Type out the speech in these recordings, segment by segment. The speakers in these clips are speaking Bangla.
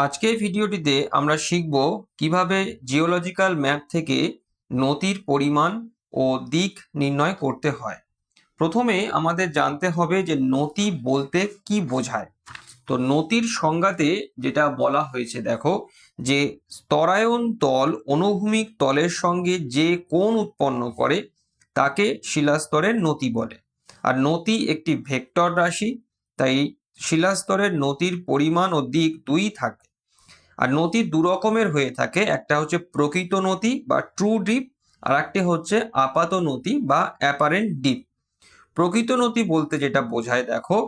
আজকের ভিডিওটিতে আমরা শিখব কিভাবে জিওলজিক্যাল ম্যাপ থেকে নদীর পরিমাণ ও দিক নির্ণয় করতে হয়। প্রথমে আমাদের জানতে হবে যে নদী বলতে কি বোঝায়। তো নদীর সংজ্ঞাতে যেটা বলা হয়েছে দেখো, যে স্তরায়ন তল অনুভূমিক তলের সঙ্গে যে কোণ উৎপন্ন করে তাকে শিলাস্তরের নতি বলে। আর নতি একটি ভেক্টর রাশি, তাই শিলাস্তরের নতির পরিমাণ ও দিক দুই থাকে। আর নতি দু রকমের হয়ে থাকে, একটা হচ্ছে প্রকৃত নতি বা ট্রু ডিপ, আর একটি হচ্ছে আপাত নতি বা অ্যাপারেন্ট ডিপ। প্রকৃত নতি বলতে যেটা বোঝায় দেখো,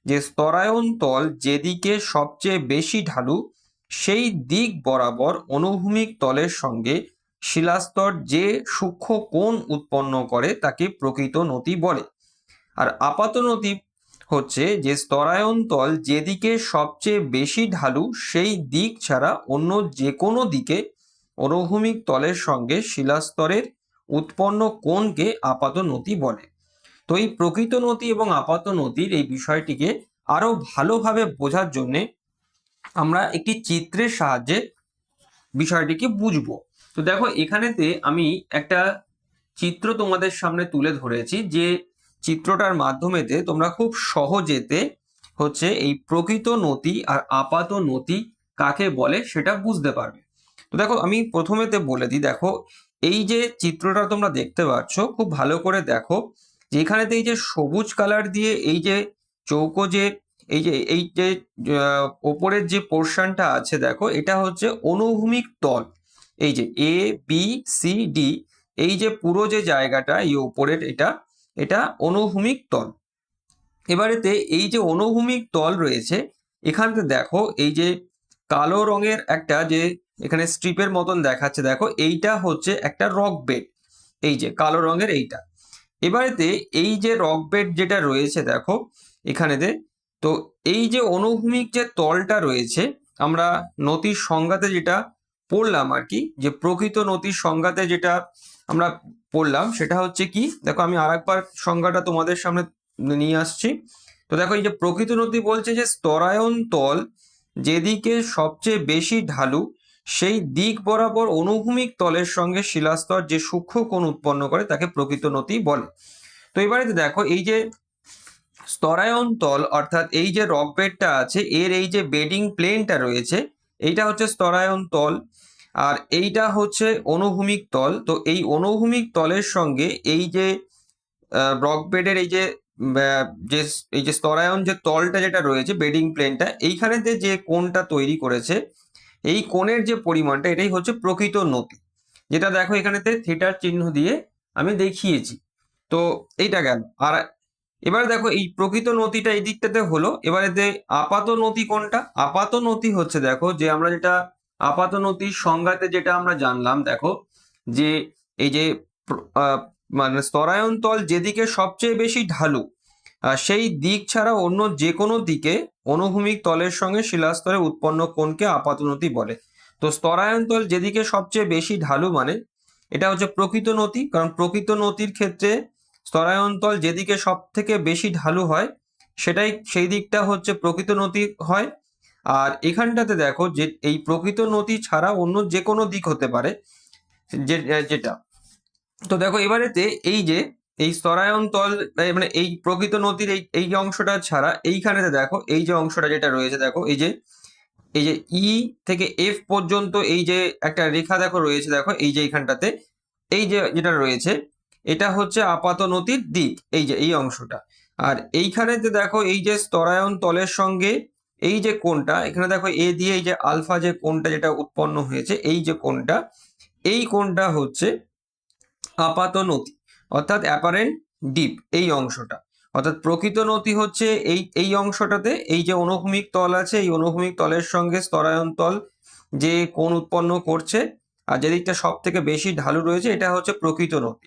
যে স্তরায়ন তল যেদিকে সবচেয়ে বেশি ঢালু সেই দিক বরাবর অনুভূমিক তলের সঙ্গে শিলাস্তর যে সূক্ষ্ম কোণ উৎপন্ন করে তাকে প্রকৃত নতি বলে। আর আপাত নতি হচ্ছে যে স্তরায়ন তল যেদিকে সবচেয়ে বেশি ঢালু সেই দিক ছাড়া অন্য যে কোনো দিকে অনুভূমিক তলের সঙ্গে শিলাস্তরের উৎপন্ন কোণকে আপাত নতি বলে। তো এই প্রকৃত নতি এবং আপাত নতির এই বিষয়টিকে আরো ভালোভাবে বোঝার জন্য আমরা একটি চিত্রের সাহায্যে বিষয়টিকে বুঝবো। তো দেখো, এখানেতে আমি একটা চিত্র তোমাদের সামনে তুলে ধরেছি, যে চিত্রটার মাধ্যমেতে তোমরা খুব সহজেতে হচ্ছে এই প্রকৃত নতি আর আপাত নতি কাকে বলে সেটা বুঝতে পারবে। তো দেখো, আমি প্রথমেতে বলে দিই, দেখো এই যে চিত্রটা তোমরা দেখতে পাচ্ছ, খুব ভালো করে দেখো যে এখানেতে এই যে সবুজ কালার দিয়ে এই যে চৌকো যে এই যে ওপরের যে পোর্শনটা আছে দেখো, এটা হচ্ছে অনুভূমিক তল। এই যে এ বি সি ডি, এই যে পুরো যে জায়গাটা এই উপরের এটা এটা অনুভূমিক তল। এবারেতে এই যে অনুভূমিক তল রয়েছে, এখানতে দেখো এই যে কালো রঙের একটা যে এখানে স্ট্রিপের মতন দেখাচ্ছে দেখো, এইটা হচ্ছে একটা রক বেড। এই যে কালো রঙের এইটা, এবারেতে এই যে রক বেড যেটা রয়েছে দেখো এখানেতে, তো এই যে অনুভূমিক যে তলটা রয়েছে, আমরা নতির সংজ্ঞাতে যেটা পড়লাম আর কি, যে প্রকৃত নতির সংজ্ঞাতে যেটা আমরা পড়লাম সেটা হচ্ছে কি, দেখো আমি আরেকবার সংজ্ঞাটা তোমাদের সামনে নিয়ে আসছি। তো দেখো, এই যে প্রকৃত নতি বলছে যে স্তরায়ন তল যেদিকে সবচেয়ে বেশি ঢালু সেই দিক বরাবর অনুভূমিক তলের সঙ্গে শিলাস্তর যে সূক্ষ্ম কোণ উৎপন্ন করে তাকে প্রকৃত নতি বলে। তো এবারে দেখো, এই যে স্তরায়ন তল অর্থাৎ এই যে রক বেডটা আছে এর এই যে বেডিং প্লেনটা রয়েছে, এইটা হচ্ছে স্তরায়ন তল, আর এইটা হচ্ছে অনুভূমিক তল। তো এই অনুভূমিক তলের সঙ্গে এই যে রক বেডের এই যে যে এই যে স্তরায়ন যে তলটা যেটা রয়েছে বেডিং প্লেনটা, এইখানেতে যে কোণটা তৈরি করেছে এই কোণের যে পরিমাণটা এটাই হচ্ছে প্রকৃত নতি, যেটা দেখো এখানেতে থিটার চিহ্ন দিয়ে আমি দেখিয়েছি। তো এইটা গেল। আর এবারে দেখো এই প্রকৃত নতিটা এই দিকটাতে হলো, এবারে আপাত নতি কোনটা? আপাত নতি হচ্ছে দেখো, যে আমরা যেটা আপাত নতির সংজ্ঞাতে যেটা আমরা জানলাম দেখো, যে এই যে মানে স্তরায়ন তল যেদিকে সবচেয়ে বেশি ঢালু সেই দিক ছাড়া অন্য যে কোনো দিকে অনুভূমিক তলের সঙ্গে শিলাস্তরে উৎপন্ন কোণকে আপাত নতি বলে। তো স্তরায়ন তল যেদিকে সবচেয়ে বেশি ঢালু মানে এটা হচ্ছে প্রকৃত নতি, কারণ প্রকৃত নতির ক্ষেত্রে স্তরায়ন তল যেদিকে সব থেকে বেশি ঢালু হয় সেটাই সেই দিকটা হচ্ছে প্রকৃত নতি হয়। আর এখানটাতে দেখো যে এই প্রকৃত নতি ছাড়া অন্য যে কোনো দিক হতে পারে যেটা। তো দেখো এবারেতে এই যে এই স্তরায়ন তল মানে এই প্রকৃত নতির এই এই অংশটা ছাড়া এইখানেতে দেখো এই যে অংশটা যেটা রয়েছে দেখো, এই যে ই থেকে এফ পর্যন্ত এই যে একটা রেখা দেখো রয়েছে দেখো, এই যে এইখানটাতে এই যে যেটা রয়েছে এটা হচ্ছে আপাত নতির দিক, এই যে এই অংশটা। আর এইখানেতে দেখো এই যে স্তরায়ন তলের সঙ্গে এই যে কোণটা এখানে দেখো এ দিয়ে এই যে আলফা যে কোণটা যেটা উৎপন্ন হয়েছে এই যে কোণটা, এই কোণটা হচ্ছে আপাত নতি অর্থাৎ অ্যাপারেন্ট ডিপ এই অংশটা। অর্থাৎ প্রকৃত নতি হচ্ছে এই এই অংশটাতে এই যে অনুভূমিক তল আছে এই অনুভূমিক তলের সঙ্গে স্তরায়ন তল যে কোণ উৎপন্ন করছে আর যেদিকটা সব থেকে বেশি ঢালু রয়েছে এটা হচ্ছে প্রকৃত নতি।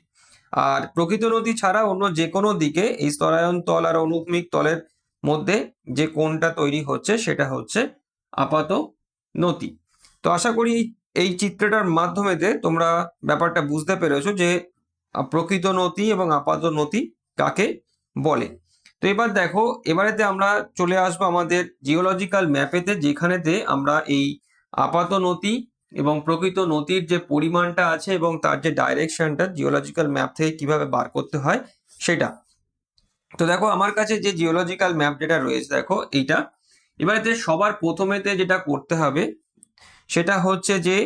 আর প্রকৃত নতি ছাড়া অন্য যে কোনো দিকে এই স্তরায়ন তল আর অনুভূমিক তলের মধ্যে যে কোণটা তৈরি হচ্ছে সেটা হচ্ছে আপাত নতি। তো আশা করি এই চিত্রটার মাধ্যমে তোমরা ব্যাপারটা বুঝতে পেরেছো যে প্রকৃত নতি এবং আপাত নতি কাকে বলে। তো এবার দেখো, এবারেতে আমরা চলে আসবো আমাদের জিওলজিক্যাল ম্যাপেতে, যেখানেতে আমরা এই আপাত নতি এবং প্রকৃত নতির যে পরিমাণটা আছে এবং তার যে ডাইরেকশনটা জিওলজিক্যাল ম্যাপ থেকে কিভাবে বার করতে হয় সেটা। তো দেখো আমার কাছে যে জিওলজিক্যাল ম্যাপ যেটা রয়েছে, দেখো এইটা। এবারেতে সবার প্রথমেতে যেটা করতে হবে সেটা হচ্ছে যে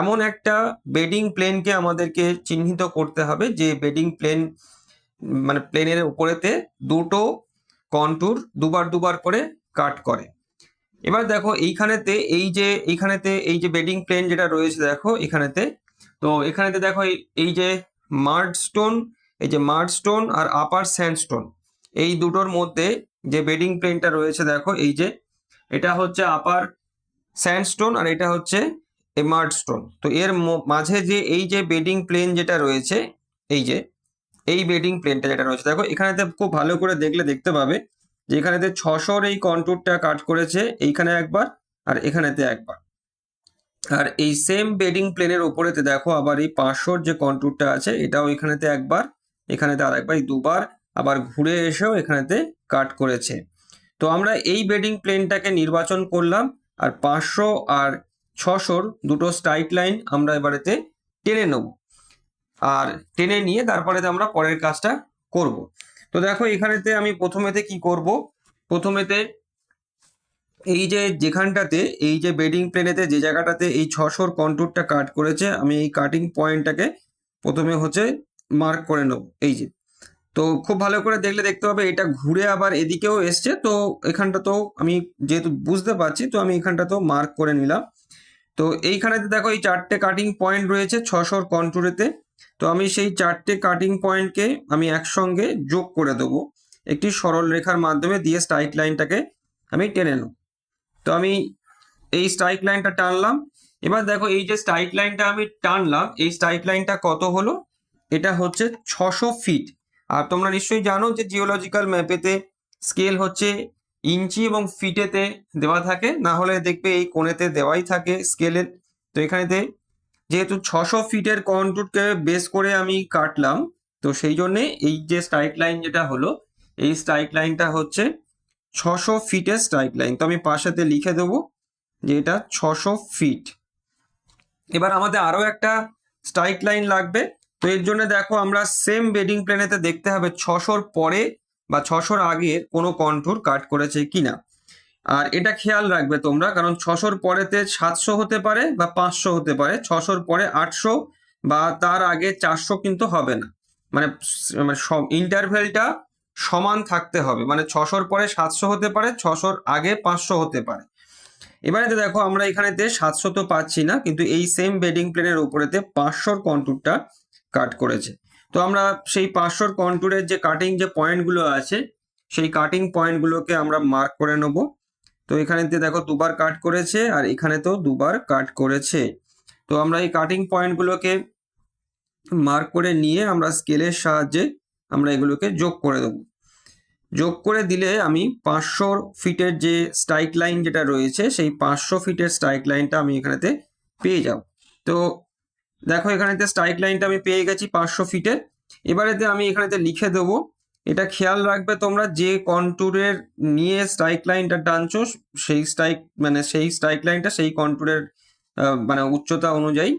এমন একটা বেডিং প্লেনকে আমাদেরকে চিহ্নিত করতে হবে, যে বেডিং প্লেন মানে প্লেনের উপরেতে দুটো কন্টুর দুবার দুবার করে কাট করে। এবার দেখো এইখানেতে এই যে বেডিং প্লেন যেটা রয়েছে দেখো এখানেতে, তো এখানেতে দেখো এই যে মার্ড স্টোন আর আপার স্যান্ডস্টোন, এই দুটোর মধ্যে যে বেডিং প্লেনটা রয়েছে দেখো, এই যে এটা হচ্ছে আপার স্যান্ডস্টোন আর এটা হচ্ছে মার্ড স্টোন। তো এর মাঝে যে এই যে বেডিং প্লেন যেটা রয়েছে, এই যে এই বেডিং প্লেনটা যেটা রয়েছে দেখো, এখানেতে খুব ভালো করে দেখলে দেখতে পাবে যে এখানেতে 600 এই কন্টুরটা কাট করেছে এইখানে একবার আর এখানেতে একবার। আর এই সেম বেডিং প্লেনের উপরেতে দেখো আবার এই 500 যে কন্টুরটা আছে এটাও এখানেতে একবার, এখানেতে আর একবার, এই দুবার আবার ঘুরে এসেও এখানেতে কাট করেছে। তো আমরা এই বেডিং প্লেনটাকে নির্বাচন করলাম আর 500 আর 600 দুটো স্ট্রাইট লাইন আমরা এবারেতে টেনে নেব, আর টেনে নিয়ে তারপরে আমরা পরের কাজটা করব। তো দেখো এখানেতে আমি প্রথমেতে কি করব, প্রথমেতে এই যে যেখানটাতে এই যে বেডিং প্লেনেতে যে জায়গাটাতে এই 600 কন্টুরটা কাট করেছে, আমি এই কাটিং পয়েন্টটাকে প্রথমে হচ্ছে মার্ক করে নেব, এই যে। তো খুব ভালো করে দেখলে দেখতে পাবে এটা ঘুরে আবার এদিকেও এসছে, তো এখানটা তো আমি যেহেতু বুঝতে পারছি, তো আমি এখানটা তো মার্ক করে নিলাম। তো এইখানেতে দেখো এই 4টে কাটিং পয়েন্ট রয়েছে 600 কন্টুরেতে। তো আমি সেই 4টে কাটিং পয়েন্টকে আমি একসঙ্গে যোগ করে দেবো একটি সরল রেখার মাধ্যমে, দিয়ে স্ট্রাইক লাইনটাকে আমি টেনে নেব। তো আমি এই স্ট্রাইক লাইনটা টানলাম। এবার দেখো এই যে স্ট্রাইক লাইনটা আমি টানলাম, এই স্ট্রাইক লাইনটা কত হলো, এটা হচ্ছে 600 ফিট। আর তোমরা নিশ্চয়ই জানো যে জিওলজিক্যাল ম্যাপেতে স্কেল হচ্ছে ইঞ্চি এবং ফিটেতে দেওয়া থাকে, না হলে দেখবে এই কোণেতে দেওয়াই থাকে স্কেলের। তো এখানেতে যেহেতু 600 ফিটের কন্টুরকে বেস করে আমি কাটলাম, তো সেই জন্যে এই যে স্ট্রাইক লাইন যেটা হলো, এই স্ট্রাইক লাইনটা হচ্ছে 600 ফিটের স্ট্রাইক লাইন। তো আমি পাশেতে লিখে দেবো যে এটা 600 ফিট। এবার আমাদের আরো একটা স্ট্রাইক লাইন লাগবে। তো এর জন্য দেখো আমরা সেম বেডিং প্লেনেতে দেখতে হবে 600 পরে বা 600 আগে কোনো কন্টুর কাট করেছে কিনা। আর এটা খেয়াল রাখবে তোমরা, কারণ 600 পরেতে 700 হতে পারে বা 500 হতে পারে, 600 পরে 800 বা তার আগে 400 কিন্তু হবে না। মানে মানে সব ইন্টারভেলটা সমান থাকতে হবে, মানে 600 পরে 700 হতে পারে, 600 আগে 500 হতে পারে। এবারে দেখো আমরা এখানেতে 700 তো পাচ্ছি না, কিন্তু এই সেম বেডিং প্লেনের উপরেতে 500 কন্টুরটা কাট করেছে। তো আমরা সেই 500 কন্টুরের যে কাটিং যে পয়েন্টগুলো আছে, সেই কাটিং পয়েন্টগুলোকে আমরা মার্ক করে নেব। তো এখানেতে দেখো দুবার কাট করেছে আর এখানে তো দুবার কাট করেছে। তো আমরা এই কাটিং পয়েন্টগুলোকে মার্ক করে নিয়ে আমরা স্কেলের সাহায্যে আমরা এগুলোকে যোগ করে দেবো। যোগ করে দিলে আমি 500 ফিটের যে স্ট্রাইক লাইন যেটা রয়েছে, সেই 500 ফিটের স্ট্রাইক লাইনটা আমি এখানেতে পেয়ে যাব। তো দেখো এখানেতে স্ট্রাইক লাইনটা আমি পেয়ে গেছি 500 ফিটের। এবারেতে আমি এখানেতে লিখে দেবো। এটা খেয়াল রাখবে তোমরা, যে কন্টুরের নিয়ে স্ট্রাইক লাইনটা টানছো সেই স্ট্রাইক লাইনটা সেই কন্টুরের মানে উচ্চতা অনুযায়ী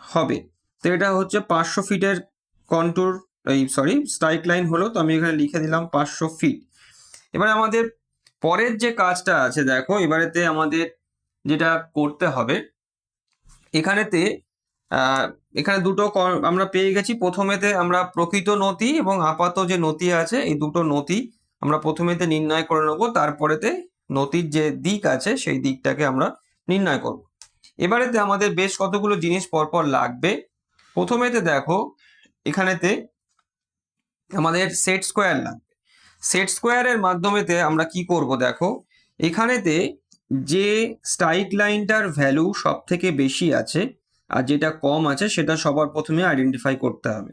হবে। তো এটা হচ্ছে 500 ফিটের কন্টুর, স্ট্রাইক লাইন হলো। তো আমি এখানে লিখে দিলাম 500 ফিট। এবারে আমাদের পরের যে কাজটা আছে দেখো, এবারেতে আমাদের যেটা করতে হবে, এখানেতে এখানে দুটো আমরা পেয়ে গেছি। প্রথমেতে আমরা প্রকৃত নতি এবং আপাত যে নতি আছে, এই দুটো নতি আমরা প্রথমেতে নির্ণয় করে নেবো, তারপরেতে নতির যে দিক আছে সেই দিকটাকে আমরা নির্ণয় করব। এবারেতে আমাদের বেশ কতগুলো জিনিস পরপর লাগবে। প্রথমেতে দেখো এখানেতে আমাদের সেট স্কোয়ার লাগবে। সেট স্কোয়ারের মাধ্যমেতে আমরা কি করব, দেখো এখানেতে যে স্ট্রাইক লাইনটার ভ্যালু সব থেকে বেশি আছে আর যেটা কম আছে সেটা সবার প্রথমে আইডেন্টিফাই করতে হবে,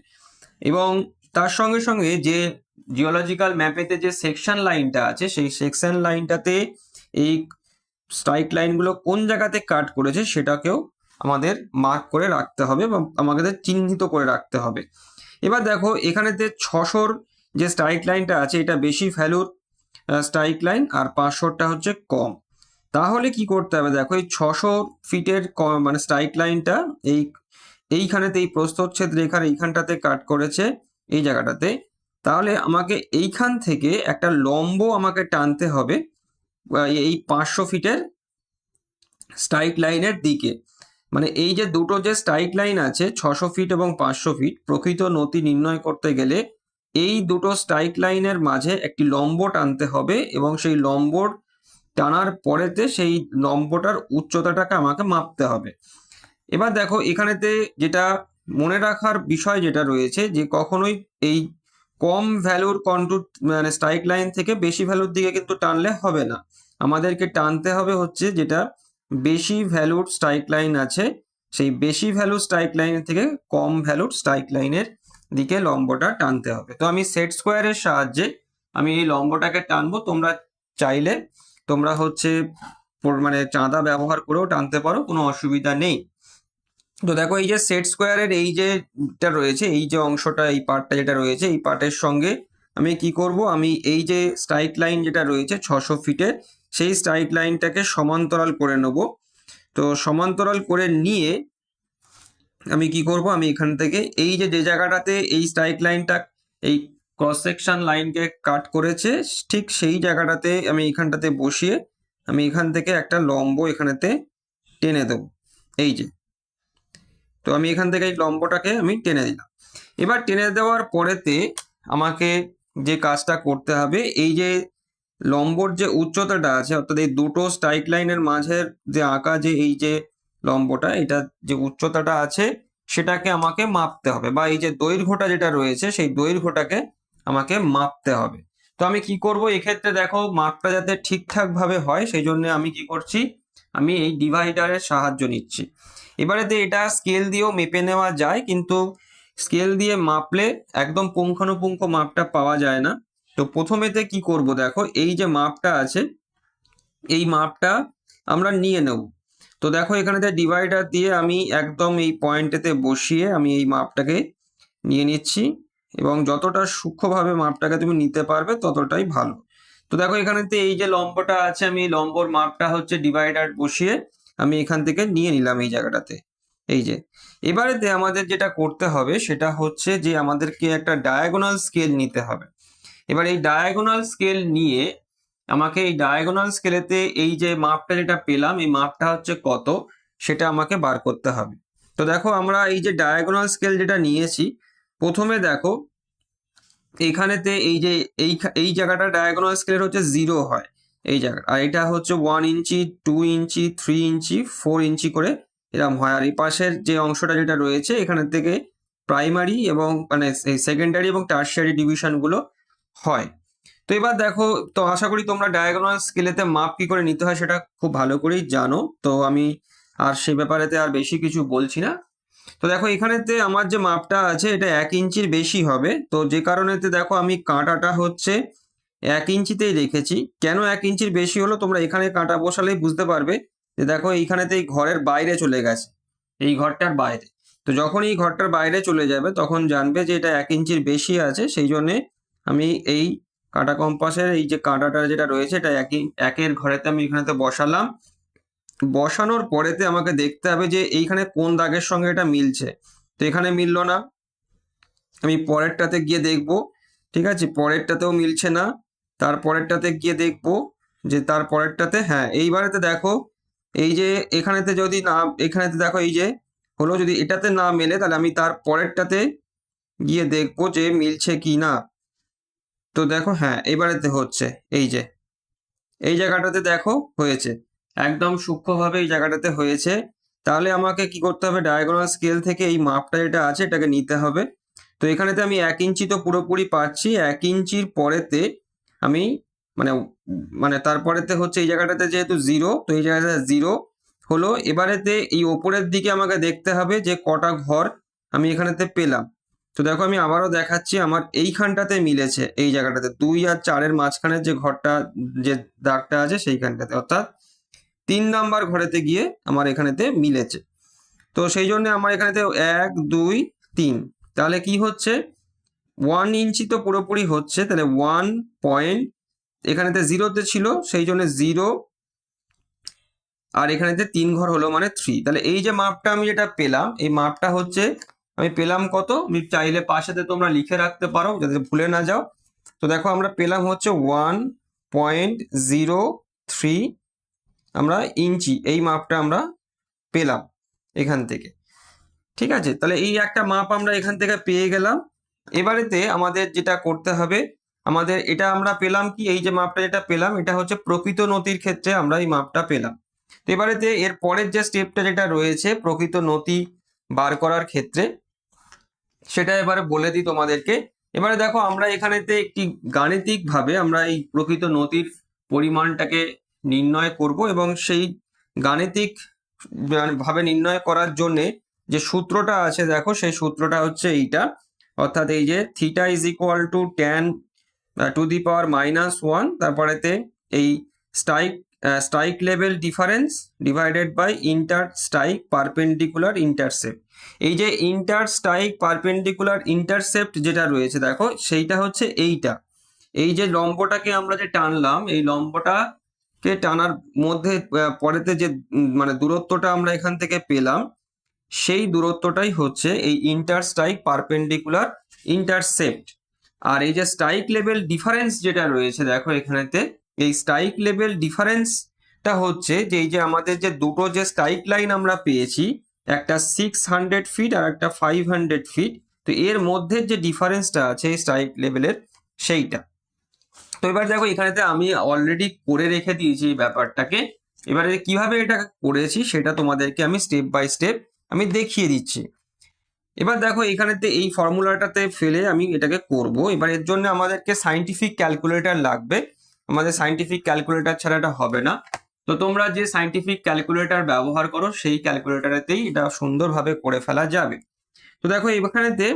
এবং তার সঙ্গে সঙ্গে যে জিওলজিক্যাল ম্যাপেতে যে সেকশন লাইনটা আছে সেই সেকশন লাইনটাতে এই স্ট্রাইক লাইনগুলো কোন জায়গাতে কাট করেছে সেটাকেও আমাদের মার্ক করে রাখতে হবে বা আমাদের চিহ্নিত করে রাখতে হবে। এবার দেখো এখানেতে 600 যে স্ট্রাইক লাইনটা আছে এটা বেশি ভ্যালুর, স্ট্রাইক লাইন আর 500টা হচ্ছে কম। তাহলে কি করতে হবে, দেখো এই 600 ফিটের মানে স্ট্রাইক লাইনটা এইখানেতে এই প্রস্থচ্ছেদ রেখার এইখানটাতে কাট করেছে এই জায়গাটাতে। তাহলে আমাকে এইখান থেকে একটা লম্ব আমাকে টানতে হবে এই 500 ফিটের স্ট্রাইক লাইনের দিকে। মানে এই যে দুটো যে স্ট্রাইক লাইন আছে 600 ফিট এবং 500 ফিট, প্রকৃত নতি নির্ণয় করতে গেলে এই দুটো স্ট্রাইক লাইনের মাঝে একটি লম্ব টানতে হবে এবং সেই লম্ব টানার পরেতে সেই লম্বটার উচ্চতাটাকে আমাকে মাপতে হবে। এবার দেখো এখানেতে যেটা মনে রাখার বিষয় যেটা রয়েছে যে কখনোই এই কম ভ্যালুর কন্ট্যুর মানে স্ট্রাইক লাইন থেকে বেশি ভ্যালুর দিকে কিন্তু টানলে হবে না। আমাদেরকে টানতে হবে হচ্ছে যেটা বেশি ভ্যালুর স্ট্রাইক লাইন আছে সেই বেশি ভ্যালুর স্ট্রাইক লাইন থেকে কম ভ্যালুর স্ট্রাইক লাইনের দিকে লম্বটা টানতে হবে। তো আমি সেট স্কোয়ারের সাহায্যে আমি এই লম্বটাকে টানবো। তোমরা চাইলে তোমরা হচ্ছে মানে চাঁদা ব্যবহার করেও টানতে পারো, কোনো অসুবিধা নেই। তো দেখো এই যে সেট স্কোয়ারের এই যেটা রয়েছে এই যে অংশটা এই পার্টটা যেটা রয়েছে এই পার্টের সঙ্গে আমি কি করব, আমি এই যে স্ট্রাইক লাইন যেটা রয়েছে 600 ফিটের সেই স্ট্রাইক লাইনটাকে সমান্তরাল করে নেব। তো সমান্তরাল করে নিয়ে আমি কি করব, আমি এখান থেকে এই যে যে জায়গাটাতে এই স্ট্রাইক লাইনটা এই ক্রস সেকশন লাইনকে কাট করেছে ঠিক সেই জায়গাটাতে আমি এখানটাতে বসিয়ে আমি এখান থেকে একটা লম্ব এখানেতে টেনে দেবো। এই যে, তো আমি এখান থেকে এই লম্বটাকে আমি টেনে দিলাম। এবার টেনে দেওয়ার পরেতে আমাকে যে কাজটা করতে হবে, এই যে লম্বর যে উচ্চতাটা আছে অর্থাৎ এই দুটো স্ট্রাইক লাইনের মাঝের যে আঁকা যে এই যে লম্বটা এটা যে উচ্চতাটা আছে সেটাকে আমাকে মাপতে হবে, বা এই যে দৈর্ঘ্যটা যেটা রয়েছে সেই দৈর্ঘ্যটাকে আমাকে মাপতে হবে। তো আমি কি করব এক্ষেত্রে, দেখো মাপটা যাতে ঠিকঠাক ভাবে হয় সেই জন্য আমি কি করছি, আমি এই ডিভাইডারের সাহায্য নিচ্ছি। এবারেতে এটা স্কেল দিয়েও মেপে নেওয়া যায়, কিন্তু স্কেল দিয়ে মাপলে একদম পুঙ্খানুপুঙ্খ মাপটা পাওয়া যায় না। তো প্রথমেতে কি করব, দেখো এই যে মাপটা আছে এই মাপটা আমরা নিয়ে নেব। তো দেখো এখানেতে ডিভাইডার দিয়ে আমি একদম এই পয়েন্টেতে বসিয়ে আমি এই মাপটাকে নিয়ে নিচ্ছি, এবং যতটা সূক্ষ্মভাবে মাপটাকে তুমি নিতে পারবে ততটাই ভালো। তো দেখো এখানেতে এই যে লম্বটা আছে আমি লম্বর মাপটা হচ্ছে ডিভাইডার বসিয়ে আমি এখান থেকে নিয়ে নিলাম এই জায়গাটাতে। এই যে এবারেতে আমাদের যেটা করতে হবে সেটা হচ্ছে যে আমাদেরকে একটা ডায়াগোনাল স্কেল নিতে হবে। এবার এই ডায়াগোনাল স্কেল নিয়ে আমাকে এই ডায়াগোনাল স্কেলেতে এই যে মাপটা যেটা পেলাম এই মাপটা হচ্ছে কত সেটা আমাকে বার করতে হবে। তো দেখো আমরা এই যে ডায়াগোনাল স্কেল যেটা নিয়েছি, প্রথমে দেখো এইখানেতে এই যে এই জায়গাটা ডায়াগোনাল স্কেলের হচ্ছে 0 হয় এই জায়গা, আর এটা হচ্ছে 1 ইঞ্চি 2 ইঞ্চি 3 ইঞ্চি 4 ইঞ্চি করে এরকম হয়। আর এই পাশের যে অংশটা যেটা রয়েছে এখানে থেকে প্রাইমারি এবং মানে সেকেন্ডারি এবং টার্সিয়ারি ডিভিশন গুলো হয়। তো এবার দেখো, তো আশা করি তোমরা ডায়াগোনাল স্কেলেতে মাপ কি করে নিতে হয় সেটা খুব ভালো করেই জানো, তো আমি আর সে ব্যাপারেতে আর বেশি কিছু বলছি না। তো দেখো এখানেতে আমার যে মাপটা আছে এটা 1 ইঞ্চির বেশি হবে, তো যে কারণেতে দেখো আমি কাঁটাটা হচ্ছে 1 ইঞ্চিতেই রেখেছি। কেন 1 ইঞ্চির বেশি হলো তোমরা এখানে কাঁটা বসালেই বুঝতে পারবে যে দেখো এইখানেতে এই ঘরের বাইরে চলে গেছে, এই ঘরটার বাইরে। তো যখন এই ঘরটার বাইরে চলে যাবে তখন জানবে যে এটা 1 ইঞ্চির বেশি আছে, সেই জন্যে আমি এই কাঁটা কম্পাসের এই যে কাঁটাটা যেটা রয়েছে এটা একের ঘরেতে আমি এখানেতে বসালাম। বসানোর পরেতে আমাকে দেখতে হবে যে এইখানে কোন দাগের সঙ্গে এটা মিলছে। তো এখানে মিললো না, আমি পরেরটাতে গিয়ে দেখবো, ঠিক আছে পরেরটাতেও মিলছে না, তারপরেরটাতে গিয়ে দেখবো যে তার পরেরটাতে হ্যাঁ। এইবারেতে দেখো এই যে এখানেতে যদি না, এখানেতে দেখো এই যে হলো, যদি এটাতে না মেলে তাহলে আমি তার পরেরটাতে গিয়ে দেখবো যে মিলছে কি না। তো দেখো হ্যাঁ এবারেতে হচ্ছে, এই যে এই জায়গাটাতে দেখো হয়েছে, একদম সূক্ষ্মভাবে এই জায়গাটাতে হয়েছে। তাহলে আমাকে কি করতে হবে, ডায়াগোনাল স্কেল থেকে এই মাপটা যেটা আছে এটাকে নিতে হবে। তো এখানেতে আমি 1 ইঞ্চি তো পুরোপুরি পাচ্ছি, 1 ইঞ্চির পরেতে আমি মানে মানে তারপরেতে হচ্ছে এই জায়গাটাতে যেহেতু 0, তো এই জায়গাটাতে 0 হলো। এবারেতে এই ওপরের দিকে আমাকে দেখতে হবে যে কটা ঘর আমি এখানেতে পেলাম। তো দেখো আমি আবারও দেখাচ্ছি, আমার এইখানটাতে মিলেছে, এই জায়গাটাতে 2 আর 4-এর মাঝখানের যে ঘরটা যে দাগটা আছে সেইখানটাতে, অর্থাৎ 3 নাম্বার ঘরেতে গিয়ে আমার এখানেতে মিলেছে। তো সেই জন্য আমার এখানেতে 1 2 3, তাহলে কি হচ্ছে 1 ইঞ্চি তো পুরোপুরি হচ্ছে, তাহলে 1.3 এখানেতে 0-তে ছিল, সেই জন্য 0, আর এখানেতে 3 ঘর হলো মানে 3। তাহলে এই যে মাপটা আমি যেটা পেলাম, এই মাপটা হচ্ছে আমি পেলাম কত, আমি চাইলে পাশেতে তোমরা লিখে রাখতে পারো যাতে ভুলে না যাও। তো দেখো আমরা পেলাম হচ্ছে 1.03 আমরা ইঞ্চি, এই মাপটা আমরা পেলাম এখান থেকে। ঠিক আছে, তাহলে এই একটা মাপ আমরা এখান থেকে পেয়ে গেলাম। এবারেতে আমাদের যেটা করতে হবে, আমাদের এটা আমরা পেলাম কি, এই যে মাপটা যেটা পেলাম এটা হচ্ছে প্রকৃত নতির ক্ষেত্রে আমরা এই মাপটা পেলাম। তো এবারেতে এর পরের যে স্টেপটা যেটা রয়েছে প্রকৃত নতি বার করার ক্ষেত্রে, সেটা এবারে বলে দিই তোমাদেরকে। এবারে দেখো আমরা এখানেতে একটি গাণিতিক ভাবে আমরা এই প্রকৃত নতির পরিমাণটাকে নির্ণয় করব, এবং সেই গাণিতিক ভাবে নির্ণয় করার জন্যে যে সূত্রটা আছে দেখো, সেই সূত্রটা হচ্ছে এইটা, অর্থাৎ এই যে theta is equal to tan to the power -1, তারপরেতে এই strike level difference divided by inter strike perpendicular intercept. এই যে ইন্টার স্ট্রাইক পারপেন্ডিকুলার ইন্টারসেপ্ট যেটা রয়েছে দেখো, সেইটা হচ্ছে এইটা, এই যে লম্বটাকে আমরা যে টানলাম, এই লম্বটাকে টানার মধ্যে পরেতে যে মানে দূরত্বটা আমরা এখান থেকে পেলাম, সেই দূরত্বটাই হচ্ছে এই ইন্টার স্ট্রাইক পারপেন্ডিকুলার ইন্টারসেপ্ট। আর এই যে স্ট্রাইক লেভেল ডিফারেন্স যেটা রয়েছে দেখো এখানেতে, এই স্ট্রাইক লেভেল ডিফারেন্সটা হচ্ছে যে এই যে আমাদের যে দুটো যে স্ট্রাইক লাইন আমরা পেয়েছি, একটা 600 ফিট আর একটা 500 ফিট, তো এর মধ্যে যে ডিফারেন্সটা আছে এই স্ট্রাইক লেভেলের, সেইটা। তো এবার দেখো এখানেতে আমি অলরেডি করে রেখে দিয়েছি এই ব্যাপারটাকে। এবারে কিভাবে এটা করেছি সেটা তোমাদেরকে আমি স্টেপ বাই স্টেপ আমি দেখিয়ে দিচ্ছি। এবার দেখো এখানেতে এই ফর্মুলাটাতে ফেলে আমি এটাকে করব। এবার এর জন্য আমাদেরকে সাইন্টিফিক ক্যালকুলেটর লাগবে, আমাদের সাইন্টিফিক ক্যালকুলেটর ছাড়া এটা হবে না। তো তোমরা যে সাইন্টিফিক ক্যালকুলেটর ব্যবহার করো সেই ক্যালকুলেটরেতেই এটা সুন্দরভাবে করে ফেলা যাবে। তো দেখো এখানেতে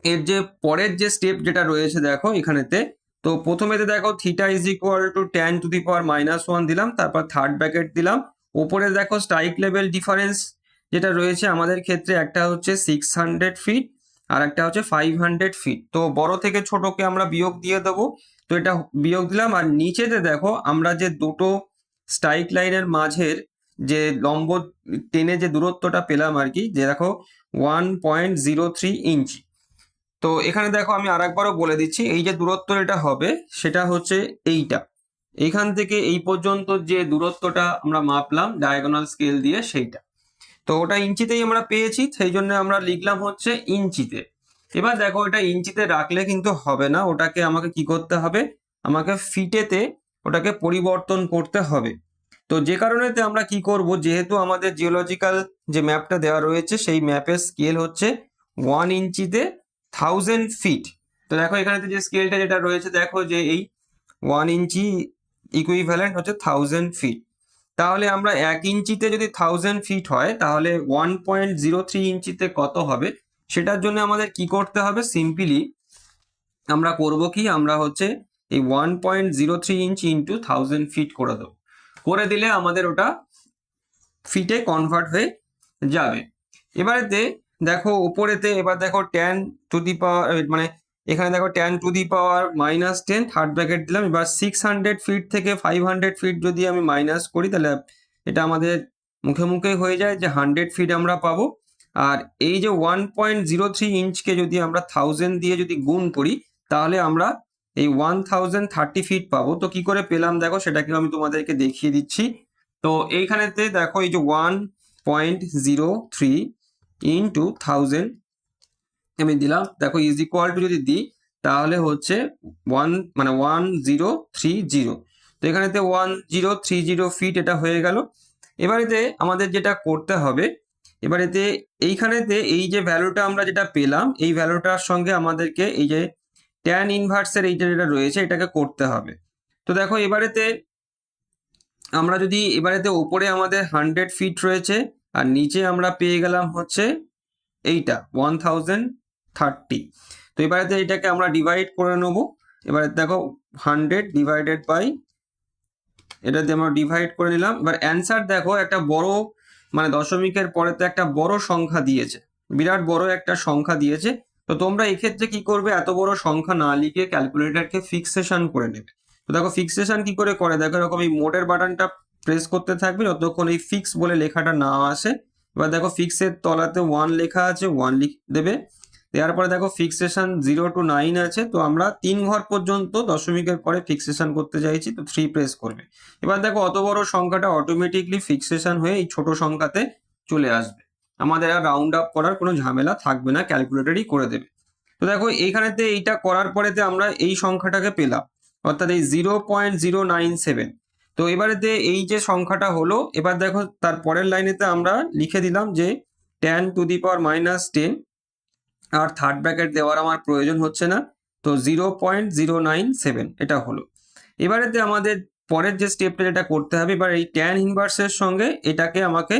এর যে পরের যে স্টেপ যেটা রয়েছে দেখো এখানেতে, তো প্রথমেতে দেখো theta is equal to tan to the power -1 দিলাম, তারপর থার্ড ব্র্যাকেট দিলাম, ওপরে দেখো স্ট্রাইক লেভেল ডিফারেন্স যেটা রয়েছে আমাদের ক্ষেত্রে, একটা হচ্ছে 600 ফিট আর একটা হচ্ছে 500 ফিট। তো বড় থেকে ছোটকে আমরা বিয়োগ দিয়ে দেবো, তো এটা বিয়োগ দিলাম। আর নিচেতে দেখো আমরা যে দুটো স্ট্রাইক লাইনের মাঝের যে লম্ব টেনে যে দূরত্বটা পেলাম আর কি, যে দেখো 1.03 ইঞ্চি। তো এখানে দেখো আমি আরেকবারও বলে দিচ্ছি, এই যে দূরত্ব এটা হবে সেটা হচ্ছে এইটা, এইখান থেকে এই পর্যন্ত যে দূরত্বটা আমরা মাপলাম ডায়াগোনাল স্কেল দিয়ে, সেইটা। তো ওটা ইঞ্চিতেই আমরা পেয়েছি, সেই জন্য আমরা লিখলাম হচ্ছে ইঞ্চিতে। এবার দেখো এটা ইঞ্চিতে রাখলে কিন্তু হবে না, ওটাকে আমাকে কি করতে হবে, আমাকে ফিটেতে ওটাকে পরিবর্তন করতে হবে। তো যে কারণেতে আমরা কি করব, যেহেতু আমাদের জিওলজিক্যাল যে ম্যাপটা দেওয়া রয়েছে সেই ম্যাপের স্কেল হচ্ছে 1 ইঞ্চিতে 1000 ফিট। তো দেখো এখানে যে স্কেলটা যেটা রয়েছে দেখো, যে এই 1 ইঞ্চি ইকুইভ্যালেন্ট হচ্ছে 1000 ফিট। তাহলে আমরা 1 ইঞ্চিতে যদি 1000 ফিট হয়, তাহলে 1.03 ইঞ্চিতে কত হবে, সেটার জন্য আমাদের কি করতে হবে, সিম্পলি আমরা করব কি, আমরা হচ্ছে এই 1.03 ইঞ্চি ইন্টু 1000 ফিট করে দেবো, করে দিলে আমাদের ওটা ফিটে কনভার্ট হয়ে যাবে। এবারেতে দেখো উপরেতে, এবার দেখো ট্যান টু দি পাওয়ার মানে এখানে দেখো tan to the power -10 third bracket দিলাম। এবার 600 ফিট থেকে 500 ফিট যদি আমি মাইনাস করি, তাহলে এটা আমাদের মুখে মুখে হয়ে যায় যে 100 ফিট আমরা পাবো। আর এই যে 1.03 ইঞ্চকে যদি আমরা 1000 দিয়ে যদি গুণ করি, তাহলে আমরা এই 1030 ফিট পাবো। তো কি করে পেলাম দেখো, সেটাকে আমি তোমাদেরকে দেখিয়ে দিচ্ছি। তো এইখানেতে দেখো এই যে 1.03 ইন্টু 1000 আমি দিলাম, দেখো ইজ ইকুয়াল টু যদি দিই তাহলে হচ্ছে 1030। তো এখানেতে 1030 ফিট এটা হয়ে গেল। এবারেতে আমাদের যেটা করতে হবে, এবারেতে এইখানেতে এই যে ভ্যালুটা আমরা যেটা পেলাম, এই ভ্যালুটার সঙ্গে আমাদেরকে এই যে ট্যান ইনভার্সের এইটা যেটা রয়েছে এটাকে করতে হবে। তো দেখো এবারেতে আমরা যদি এবারেতে ওপরে আমাদের 100 ফিট রয়েছে আর নিচে আমরা পেয়ে গেলাম হচ্ছে এইটা 1030। তো এবারেতে এটাকে আমরা ডিভাইড করে নেব। এবারে দেখো 100 ডিভাইডেড বাই, এটাতে আমরা ডিভাইড করে নিলাম। এবার অ্যান্সার দেখো একটা বড় মানে দশমিকের পরেতে একটা বড় সংখ্যা দিয়েছে, বিরাট বড় একটা সংখ্যা দিয়েছে। তো তোমরা এক্ষেত্রে কি করবে, এত বড় সংখ্যা না লিখে ক্যালকুলেটরকে ফিক্সেশন করে নেবে। তো তো দেখো ফিক্সেশন কি করে করে, দেখো এরকম এই মোডের বাটনটা প্রেস করতে থাকবে যতক্ষণ এই ফিক্স বলে লেখাটা না আসে। এবার দেখো ফিক্সের তলাতে 1 লেখা আছে, 1 লিখে দেবে। দেওয়ার পরে দেখো ফিক্সেশন 0 to 9 আছে, তো আমরা 3 ঘর পর্যন্ত দশমিকের পরে ফিক্সেশন করতে চাইছি, তো 3 প্রেস করবে। এবার দেখো অত বড় সংখ্যাটা অটোমেটিকলি ফিক্সেশন হয়ে এই ছোট সংখ্যাতে চলে আসবে, আমাদের আর রাউন্ড আপ করার কোনো ঝামেলা থাকবে না, ক্যালকুলেটরই করে দেবে। তো দেখো এইখানেতে এইটা করার পরেতে আমরা এই সংখ্যাটাকে পেলাম, অর্থাৎ এই 0.097। তো এবারেতে এই যে সংখ্যাটা হলো, এবার দেখো তার পরের লাইনেতে আমরা লিখে দিলাম যে 10⁻⁻10, আর থার্ড ব্র্যাকেট দেওয়ার আমার প্রয়োজন হচ্ছে না। তো 0.097 এটা হলো। এবারেতে আমাদের পরের যে স্টেপটা যেটা করতে হবে, এবার এই ট্যান ইনভার্সের সঙ্গে এটাকে আমাকে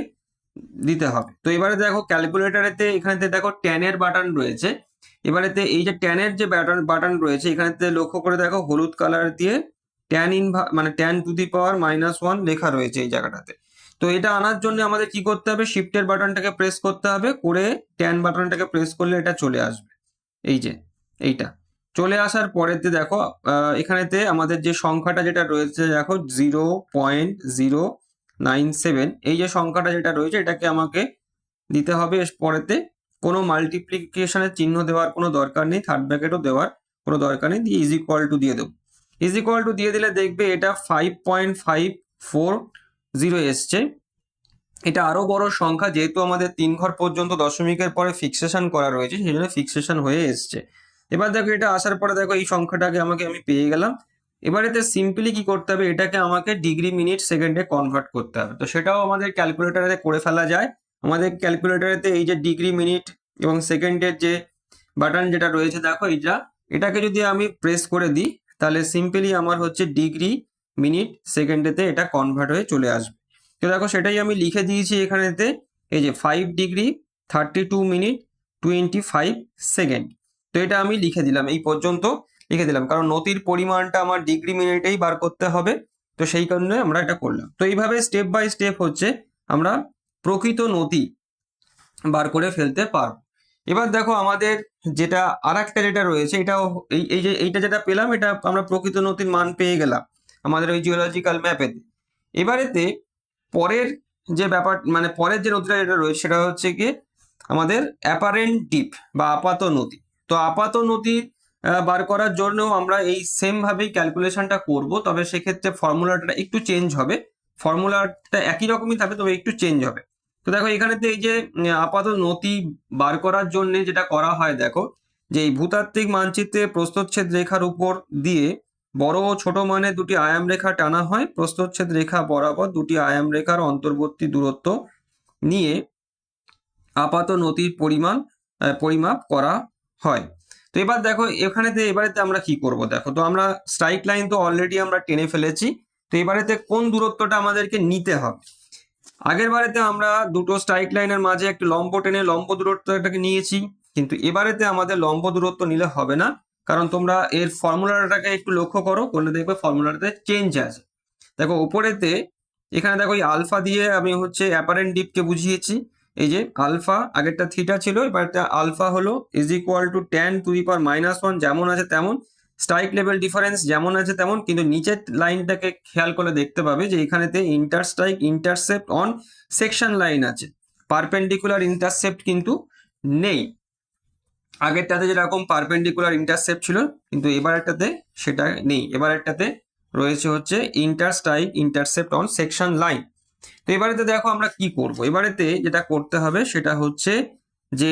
দিতে হবে। তো এবারে দেখো ক্যালকুলেটারেতে এখানেতে দেখো ট্যানের বাটন রয়েছে। এবারেতে এই যে ট্যানের যে বাটন রয়েছে, এখানেতে লক্ষ্য করে দেখো হলুদ কালার দিয়ে মানে tan⁻⁻1 লেখা রয়েছে এই জায়গাটাতে। তো এটা আনার জন্য আমাদের কি করতে হবে, শিফটের বাটনটাকে প্রেস করতে হবে, করে ট্যান বাটনটাকে প্রেস করলে এটা চলে আসবে। এই যে এইটা চলে আসার পরেতে দেখো এখানেতে আমাদের যে সংখ্যাটা যেটা রয়েছে দেখো 0.097, এই যে সংখ্যাটা যেটা রয়েছে এটাকে আমাকে দিতে হবে। এর পরেতে কোনো মাল্টিপ্লিকেশনের চিহ্ন দেওয়ার কোনো দরকার নেই, থার্ড ব্র্যাকেটও দেওয়ার কোনো দরকার নেই, দিয়ে ইজ ইকুয়াল টু দিয়ে দেবো। ইজ ইকুয়াল টু দিয়ে দিলে দেখবে এটা 5.540 এসছে। এটা আরো বড় সংখ্যা, যেহেতু আমাদের 3 ঘর পর্যন্ত দশমিকের পরে ফিক্সেশন করা রয়েছে, সেই জন্য ফিক্সেশন হয়ে এসছে। এবার দেখো এটা আসার পরে দেখো এই সংখ্যাটাকে আমি পেয়ে গেলাম। এবার এতে সিম্পলি কি করতে হবে, এটাকে আমাকে ডিগ্রি মিনিট সেকেন্ডে কনভার্ট করতে হবে। তো সেটাও আমাদের ক্যালকুলেটারে করে ফেলা যায়। আমাদের ক্যালকুলেটারেতে এই যে ডিগ্রি মিনিট এবং সেকেন্ডের যে বাটন যেটা রয়েছে দেখো এটাকে যদি আমি প্রেস করে দিই, তাহলে সিম্পলি আমার হচ্ছে ডিগ্রি মিনিট সেকেন্ডেতে এটা কনভার্ট হয়ে চলে আসবে। তো দেখো সেটাই আমি লিখে দিয়েছি এখানেতে, এই যে 5 ডিগ্রি 32 মিনিট 25 সেকেন্ড। তো এটা আমি লিখে দিলাম, এই পর্যন্ত লিখে দিলাম, কারণ নতির পরিমাণটা আমার ডিগ্রি মিনিটেই বার করতে হবে। তো সেই কারণে আমরা এটা করলাম। তো এইভাবে স্টেপ বাই স্টেপ হচ্ছে আমরা প্রকৃত নতি বার করে ফেলতে পারবো। এবার দেখো আমাদের যেটা আরেকটা যেটা রয়েছে, এটাও এই যে এইটা যেটা পেলাম, এটা আমরা প্রকৃত নতির মান পেয়ে গেলাম আমাদের ওই জিওলজিক্যাল ম্যাপেতে। এবারেতে পরের যে ব্যাপার, মানে পরের যে নথিটা যেটা রয়েছে সেটা হচ্ছে গিয়ে আমাদের অ্যাপারেন্ট ডিপ বা আপাত নতি। তো আপাত নতি বার করার জন্য আমরা এই সেম ভাবেই ক্যালকুলেশনটা করব, তবে সেক্ষেত্রে ফর্মুলাটা একটু চেঞ্জ হবে। ফর্মুলাটা একই রকমই থাকবে, তবে একটু চেঞ্জ হবে। তো দেখো এখানেতে এই যে আপাত নতি বার করার জন্য যেটা করা হয়, দেখো যে এই ভূতাত্ত্বিক মানচিত্রে প্রস্থচ্ছেদ রেখার উপর দিয়ে বড় ও ছোট মানে দুটি আয়াম রেখা টানা হয়। প্রস্থচ্ছেদ রেখা বরাবর দুটি আয়াম রেখার অন্তর্বর্তী দূরত্ব নিয়ে আপাত নতির পরিমাপ করা হয়। তো এবার দেখো এবারেতে আমরা কি করব, দেখো তো আমরা স্ট্রাইক লাইন তো অলরেডি আমরা টেনে ফেলেছি। তো এবারেতে কোন দূরত্বটা আমাদেরকে নিতে হবে, আগের বারেতে আমরা দুটো স্ট্রাইক লাইনের মাঝে একটু লম্ব টেনে লম্ব দূরত্বটাকে নিয়েছি, কিন্তু এবারেতে আমাদের লম্ব দূরত্ব নিলে হবে না, কারণ তোমরা এর ফর্মুলাটাকে একটু লক্ষ্য করো, করলে দেখবে ফর্মুলাটাতে চেঞ্জ আছে। দেখো উপরেতে এখানে দেখো এই আলফা দিয়ে আমি হচ্ছে অ্যাপারেন্ট ডিপকে বুঝিয়েছি। এই যে আলফা, আগেরটা থিটা ছিল, এবারটা আলফা হলো ইজ ইকুয়াল টু tan⁻⁻1 যেমন আছে তেমন, স্ট্রাইক লেভেল ডিফারেন্স যেমন আছে তেমন, কিন্তু নিচের লাইনটাকে খেয়াল করে দেখতে পাবে যে এখানেতে ইন্টারস্ট্রাইক ইন্টারসেপ্ট অন সেকশন লাইন আছে, পারপেন্ডিকুলার ইন্টারসেপ্ট কিন্তু নেই। আগেরটাতে যেরকম পারপেন্ডিকুলার ইন্টারসেপ্ট ছিল, কিন্তু এবারেরটাতে সেটা নেই, এবারেরটাতে রয়েছে হচ্ছে ইন্টারস্ট্রাইক ইন্টারসেপ্ট অন সেকশন লাইন। তো এবারেতে দেখো আমরা কি করব, এবারেতে যেটা করতে হবে সেটা হচ্ছে যে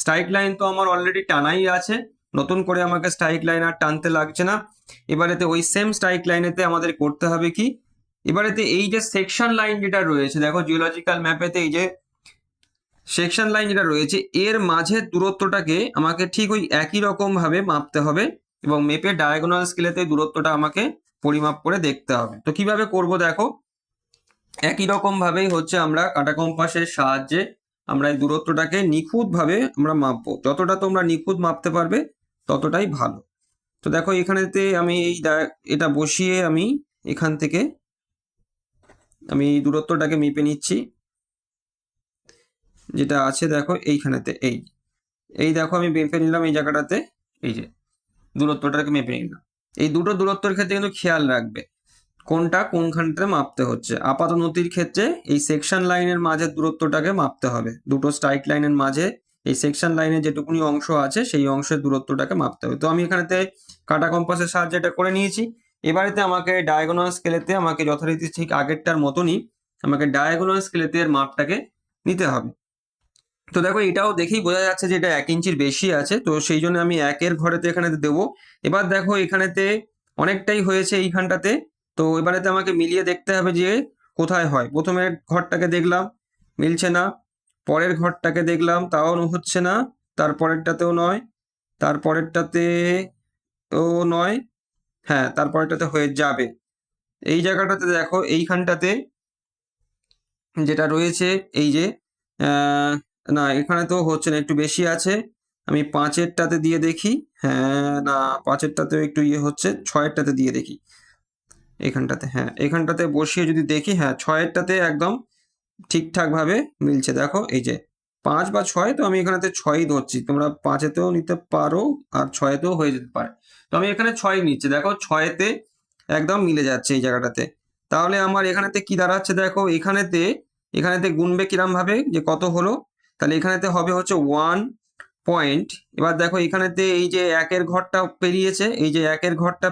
স্ট্রাইক লাইন তো আমার অলরেডি টানাই আছে, নতুন করে আমাকে স্ট্রাইক লাইন আর টানতে লাগছে না। এবারেতে ওই সেম স্ট্রাইক লাইনেতে আমাদের করতে হবে কি, এবারেতে এই যে সেকশন লাইন যেটা রয়েছে দেখো জিওলজিক্যাল ম্যাপেতে এই যে সেকশন লাইন যেটা রয়েছে এর মাঝের দূরত্বটাকে আমাকে ঠিক ওই একই রকম ভাবে মাপতে হবে, এবং মেপের ডায়াগোনাল স্কেলেতে দূরত্বটা আমাকে পরিমাপ করে দেখতে হবে। তো কিভাবে করব, দেখো একই রকম ভাবেই হচ্ছে আমরা কাঁটা কম্পাসের সাহায্যে আমরা এই দূরত্বটাকে নিখুঁত ভাবে আমরা মাপবো, যতটা তোমরা নিখুঁত মাপতে পারবে ততটাই ভালো। তো দেখো এখানেতে আমি এটা বসিয়ে আমি এখান থেকে আমি এই দূরত্বটাকে মেপে নিচ্ছি, যেটা আছে দেখো এইখানেতে এই দেখো আমি মেপে নিলাম এই জায়গাটাতে, এই যে দূরত্বটাকে মেপে নিলাম। এই দুটো দূরত্বের ক্ষেত্রে কিন্তু খেয়াল রাখবে কোনটা কোনখানটাতে মাপতে হচ্ছে। আপাত নতির ক্ষেত্রে এই সেকশন লাইনের মাঝে দূরত্বটাকে মাপতে হবে, দুটো স্ট্রাইক লাইনের মাঝে এই সেকশন লাইনের যেটুকুনি অংশ আছে সেই অংশের দূরত্বটাকে মাপতে হবে। তো আমি এখানেতে কাটা কম্পাসের সাহায্যে এটা করে নিয়েছি। এবারেতে আমাকে ডায়াগোনাল স্কেলেতে আমাকে যথারীতি ঠিক আগেরটার মতনই আমাকে ডায়াগোনাল স্কেলেতে এর মাপটাকে নিতে হবে। তো দেখো এটাও দেখেই বোঝা যাচ্ছে যে এটা 1 ইঞ্চির বেশি আছে, তো সেই জন্য আমি 1-এর ঘরেতে এখানে দেবো। এবার দেখো এখানেতে অনেকটাই হয়েছে এইখানটাতে, তো এবারেতে আমাকে মিলিয়ে দেখতে হবে যে কোথায় হয়। প্রথমে ঘরটাকে দেখলাম, মিলছে না। পরের ঘরটাকে দেখলাম, তাও হচ্ছে না। তারপরেরটাতেও নয়, তারপরেরটাতেও নয়, হ্যাঁ তারপরেরটাতে হয়ে যাবে। এই জায়গাটাতে দেখো এইখানটাতে যেটা রয়েছে এই যে না এখানে তো হচ্ছে না, একটু বেশি আছে। আমি 5-এরটাতে দিয়ে দেখি, হ্যাঁ না 5-এরটাতেও একটু ইয়ে হচ্ছে, 6-এরটাতে দিয়ে দেখি এখানটাতে, হ্যাঁ এখানটাতে বসিয়ে যদি দেখি, হ্যাঁ 6-এরটাতে একদম ঠিকঠাক ভাবে মিলছে। দেখো এই যে 5 বা 6, তো আমি এখানেতে 6ই ধরছি, তোমরা 5-এতেও নিতে পারো আর 6-এতেও হয়ে যেতে পারে। তো আমি এখানে 6 নিচ্ছি, দেখো 6-এতে একদম মিলে যাচ্ছে এই জায়গাটাতে। তাহলে আমার এখানেতে কি দাঁড়াচ্ছে দেখো, এখানেতে গুনবে কিরম ভাবে যে কত হলো। তাহলে এখানেতে হবে হচ্ছে 1 পয়েন্ট। এবার দেখো এখানেতে এই যে 1-এর ঘরটা পেরিয়েছে, এই যে 1-এর ঘরটা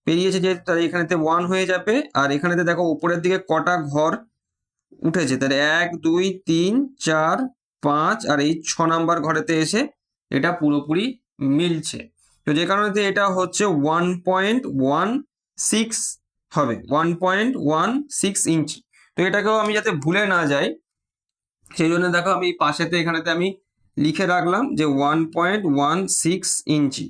পেরিয়েছে যে, তাহলে এখানেতে 1 হয়ে যাবে। আর এখানেতে দেখো উপরের দিকে কটা ঘর উঠেছে, তাহলে 1 2 3 4 5 আর এই 6 নাম্বার ঘরেতে এসে এটা পুরোপুরি মিলছে। তো যে কারণেতে এটা হচ্ছে 1.16 হবে, 1.16 ইঞ্চি। তো এটাকেও আমি যাতে ভুলে না যাই সেই জন্য দেখো আমি পাশেতে এখানেতে আমি লিখে রাখলাম যে 1.16 ইঞ্চি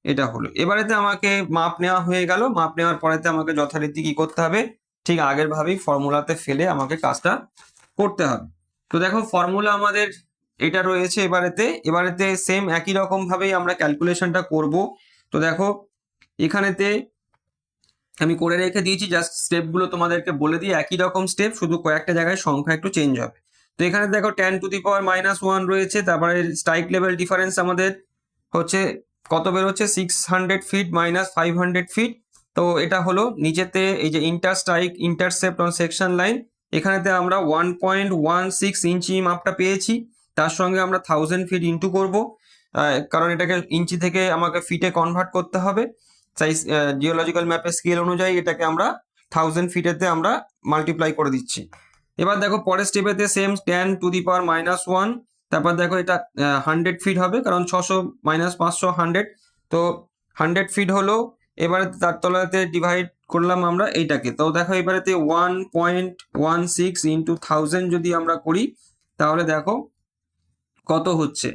এটা হলো। এবারেতে আমাকে মাপ নেওয়া হয়ে গেল, মাপ নেওয়ার পরেতে আমাকে যথারীতি কি করতে হবে, ঠিক আগের ভাবেই ফর্মুলাতে ফেলে আমাকে কাজটা করতে হবে। তো দেখো ফর্মুলা আমাদের এটা রয়েছে। এবারেতে সেম একই রকম ভাবেই আমরা ক্যালকুলেশনটা করব। তো দেখো এখানেতে আমি করে রেখে দিয়েছি, জাস্ট স্টেপগুলো তোমাদেরকে বলে দিই, একই রকম স্টেপ, শুধু কয়েকটা জায়গায় সংখ্যা একটু চেঞ্জ হবে। তো এখানে দেখো 10⁻⁻1 রয়েছে, তারপরে স্ট্রাইক লেভেল ডিফারেন্স আমাদের হচ্ছে কত বেরোচ্ছে, 600 ফিট মাইনাস 500 ফিট। তো এটা হলো নিচেতে এই যে ইন্টারসেপ্ট অন সেকশন লাইন, এখানেতে আমরা 1.16 ইঞ্চি মাপটা পেয়েছি। তার সঙ্গে আমরা 1000 ফিট ইন্টু করবো, কারণ এটাকে ইঞ্চি থেকে আমাকে ফিটে কনভার্ট করতে হবে। তাই জিওলজিক্যাল ম্যাপের স্কেল অনুযায়ী এটাকে আমরা 1000 ফিটেতে আমরা মাল্টিপ্লাই করে দিচ্ছি। এবার দেখো পরের স্টেপেতে সেম 10⁻⁻1, তারপর দেখো এটা 100 ফিট হবে, কারণ 600 মাইনাস 500 100, তো 100 ফিট হলো। এবারে তার তলাতে ডিভাইড করলাম আমরা এইটাকে। তো দেখো এবারেতে 1.16 ইন্টু 1000 যদি আমরা করি তাহলে দেখো কত হচ্ছে।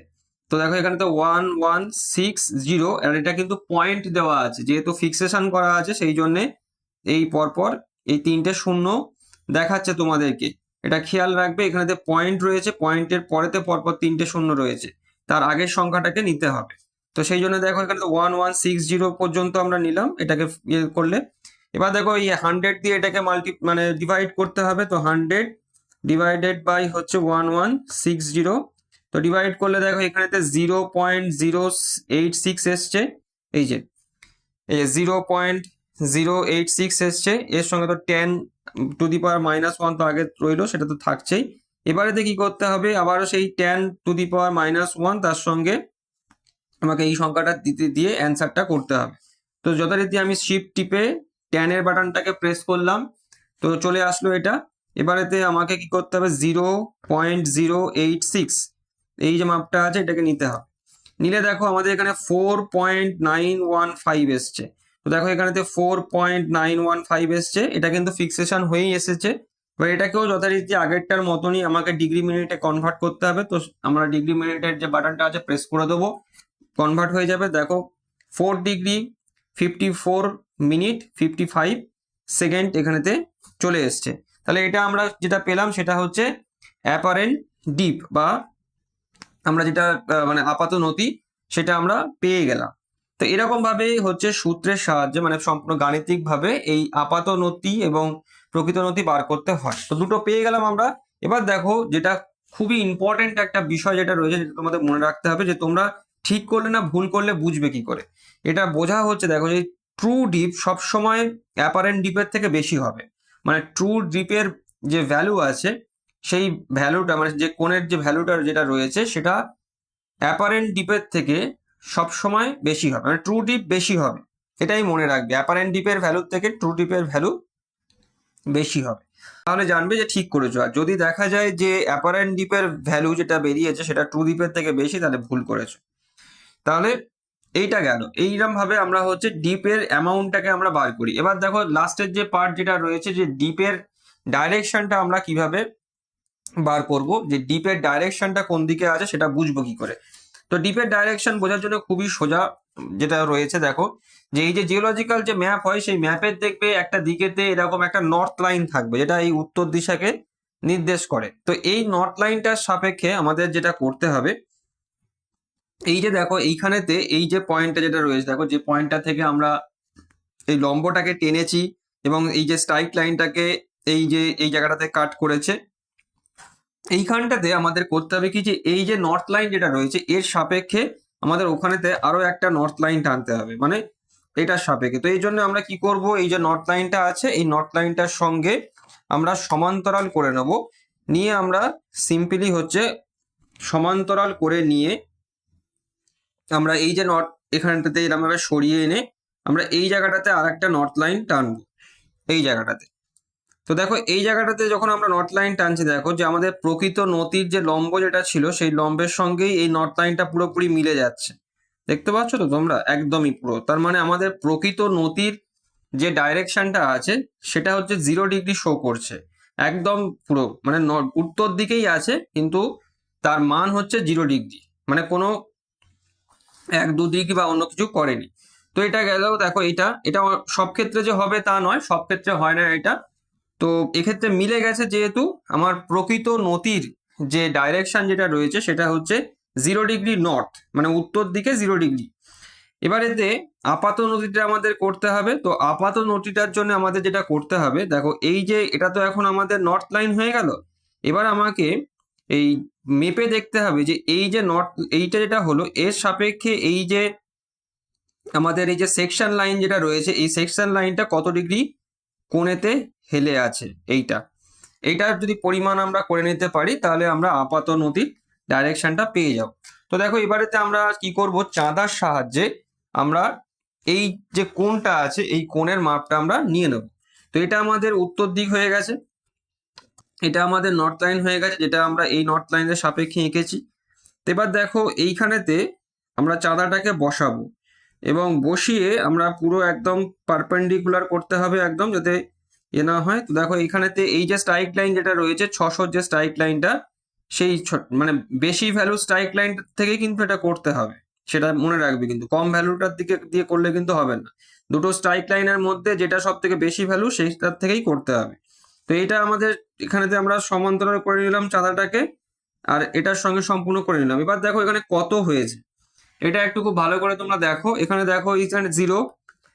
তো দেখো এখানে তো 1160, আর এটা কিন্তু পয়েন্ট দেওয়া আছে, যেহেতু ফিক্সেশন করা আছে সেই জন্যে এই পরপর এই 3টে শূন্য দেখাচ্ছে তোমাদেরকে। এটা খেয়াল রাখবে, এখানে পয়েন্ট রয়েছে, পয়েন্টের পরেতে পরপর 3টে শূন্য রয়েছে, তার আগের সংখ্যাটাকে নিতে হবে। তো সেই জন্য দেখো এখানে তো 1160 পর্যন্ত আমরা নিলাম এটাকে ইয়ে করলে। এবার দেখো এই 100 দিয়ে এটাকে ডিভাইড করতে হবে। তো 100 ডিভাইডেড বাই হচ্ছে 1160, তো ডিভাইড করলে দেখো এখানেতে 0.086 এসছে, এই যে 0.086 এসছে। এর সঙ্গে তো 10⁻⁻1 তো আগে রইলো, সেটা তো থাকছেই। এবারেতে কি করতে হবে, আবারও সেই 10⁻⁻1 তার সঙ্গে আমাকে এই সংখ্যাটা দিয়ে অ্যান্সারটা করতে হবে। তো যথারীতি আমি শিফট টিপে 10-এর বাটনটাকে প্রেস করলাম, তো চলে আসলো এটা। এবারেতে আমাকে কি করতে হবে, 0.086 এই যে মাপটা আছে এটাকে নিতে হবে। নিলে দেখো আমাদের এখানে 4.915 এসছে। তো দেখো এখানেতে 4.915 এসছে, এটা কিন্তু ফিক্সেশন হয়েই এসেছে। এবার এটাকেও যথারীতি আগেরটার মতনই আমাকে ডিগ্রি মিনিটে কনভার্ট করতে হবে। তো আমরা ডিগ্রি মিনিটের যে বাটনটা আছে প্রেস করে দেবো, কনভার্ট হয়ে যাবে। দেখো 4 ডিগ্রি 54 মিনিট 55 সেকেন্ড এখানেতে চলে এসছে। তাহলে এটা আমরা যেটা পেলাম সেটা হচ্ছে অ্যাপারেন্ট ডিপ, বা আমরা যেটা আপাত নতি সেটা আমরা পেয়ে গেলাম। তো এরকম ভাবে হচ্ছে সূত্রের সাহায্যে সম্পূর্ণ গাণিতিক ভাবে এই আপাত নতি এবং প্রকৃত নতি বার করতে হয়। তো দুটো পেয়ে গেলাম আমরা। এবার দেখো যেটা খুবই ইম্পর্টেন্ট একটা বিষয় যেটা রয়েছে, যেটা তোমাদের মনে রাখতে হবে, যে তোমরা ঠিক করলে না ভুল করলে বুঝবে কি করে? এটা বোঝা হচ্ছে, দেখো যে ট্রু ডিপ সবসময় অ্যাপারেন্ট ডিপের থেকে বেশি হবে। মানে ট্রু ডিপের যে ভ্যালু আছে সেই ভ্যালুটা, মানে যে কোণের যে ভ্যালুটা যেটা রয়েছে সেটা অ্যাপারেন্ট ডিপের থেকে সবসময় বেশি হবে, মানে ট্রু ডিপ বেশি হবে। এটাই মনে রাখবে, অ্যাপারেন্ট ডিপের ভ্যালুর থেকে ট্রু ডিপের ভ্যালু বেশি হবে, তাহলে জানবে যে ঠিক করেছো। আর যদি দেখা যায় যে অ্যাপারেন্ট ডিপের ভ্যালু যেটা বেরিয়েছে সেটা ট্রু ডিপের থেকে বেশি, তাহলে ভুল করেছো। তাহলে এইটা গেল, এইরকম ভাবে আমরা হচ্ছে ডিপের অ্যামাউন্টটাকে আমরা বার করি। এবার দেখো লাস্টের যে পার্ট যেটা রয়েছে, যে ডিপের ডাইরেকশনটা আমরা কিভাবে বার করব, যে ডিপের ডাইরেকশনটা কোন দিকে আছে সেটা বুঝবো কি করে। তো ডিপের ডাইরেকশন বোঝার জন্য খুবই সোজা যেটা রয়েছে, দেখো যে এই যে জিওলজিক্যাল যে ম্যাপ হয় সেই ম্যাপের দেখবে একটা দিকেতে এরকম একটা নর্থ লাইন থাকবে যেটা এই উত্তর দিশাকে নির্দেশ করে। তো এই নর্থ লাইনটার সাপেক্ষে আমাদের যেটা করতে হবে, এই যে দেখো এইখানেতে এই যে পয়েন্টটা যেটা রয়েছে, দেখো যে পয়েন্টটা থেকে আমরা এই লম্বটাকে টেনেছি এবং এই যে স্ট্রাইক লাইনটাকে এই যে এই জায়গাটাতে কাট করেছে, এইখানটাতে আমাদের করতে হবে কি, যে এই যে নর্থ লাইন যেটা রয়েছে এর সাপেক্ষে আমাদের ওখানেতে আরো একটা নর্থ লাইন টানতে হবে, মানে এটার সাপেক্ষে। তো এই জন্য আমরা কি করব, এই যে নর্থ লাইনটা আছে এই নর্থ লাইনটার সঙ্গে আমরা সমান্তরাল করে নেব, নিয়ে আমরা সিম্পলি হচ্ছে সমান্তরাল করে নিয়ে আমরা এই যে নর্থ এখানটাতে এরকম ভাবে সরিয়ে এনে আমরা এই জায়গাটাতে আর একটা নর্থ লাইন টানবো এই জায়গাটাতে। তো দেখো এই জায়গাটাতে যখন আমরা নর্থ লাইন টানছি, দেখো যে আমাদের প্রকৃত নতির যে লম্ব যেটা ছিল সেই লম্বের সঙ্গেই এই নর্থ লাইনটা পুরোপুরি মিলে যাচ্ছে। দেখতে পাচ্ছ তো তোমরা, একদমই পুরো। তার মানে আমাদের প্রকৃত নতির যে ডাইরেকশনটা আছে সেটা হচ্ছে 0 ডিগ্রি শো করছে, একদম পুরো মানে উত্তর দিকেই আছে, কিন্তু তার মান হচ্ছে 0 ডিগ্রি, মানে কোনো 1-2 ডিগ্রি বা অন্য কিছু করেনি। তো এটা গেল, দেখো এটা এটা সব ক্ষেত্রে যে হবে তা নয়, সব ক্ষেত্রে হয় না এটা। তো এক্ষেত্রে মিলে গেছে, যেহেতু আমার প্রকৃত নতির যে ডাইরেকশন যেটা রয়েছে সেটা হচ্ছে 0 ডিগ্রি নর্থ, মানে উত্তর দিকে 0 ডিগ্রি। এবার এতে আপাত নতিটা আমাদের করতে হবে। তো আপাত নতিটার জন্য আমাদের যেটা করতে হবে, দেখো এই যে এটা তো এখন আমাদের নর্থ লাইন হয়ে গেল। এবার আমাকে এই মেপে দেখতে হবে যে এই যে নর্থ এইটা যেটা হলো এর সাপেক্ষে এই যে আমাদের এই যে সেকশন লাইন যেটা রয়েছে এই সেকশন লাইনটা কত ডিগ্রি কোণেতে হেলে আছে, এইটার যদি পরিমাণ আমরা করে নিতে পারি তাহলে আমরা আপাত নতির ডাইরেকশনটা পেয়ে যাব। তো দেখো এবারেতে আমরা কি করব, চাঁদার সাহায্যে আমরা এই যে কোণটা আছে এই কোণের মাপটা আমরা নিয়ে নেব। তো এটা আমাদের উত্তর দিক হয়ে গেছে, এটা আমাদের নর্থ লাইন হয়ে গেছে, যেটা আমরা এই নর্থ লাইনের সাপেক্ষে এঁকেছি। তো এবার দেখো এইখানেতে আমরা চাঁদাটাকে বসাবো এবং বসিয়ে আমরা পুরো একদম পারপেন্ডিকুলার করতে হবে একদম, যাতে না হয়। তো দেখো এইখানেতে এই যে স্ট্রাইক লাইন যেটা রয়েছে 600 যে স্ট্রাইক লাইনটা, সেই মানে বেশি ভ্যালু স্ট্রাইক লাইন থেকে কিন্তু এটা করতে হবে, সেটা মনে রাখবে। কিন্তু কম ভ্যালুটার দিকে দিয়ে করলে কিন্তু হবে না, দুটো স্ট্রাইক লাইনের মধ্যে যেটা সব থেকে বেশি ভ্যালু সেইটার থেকেই করতে হবে। তো এটা আমাদের এখানেতে আমরা সমান্তরাল করে নিলাম চাঁদাটাকে, আর এটার সঙ্গে সম্পূর্ণ করে নিলাম। এবার দেখো এখানে কত হয়েছে, এটা একটু খুব ভালো করে তোমরা দেখো। এখানে দেখো এখানে 0,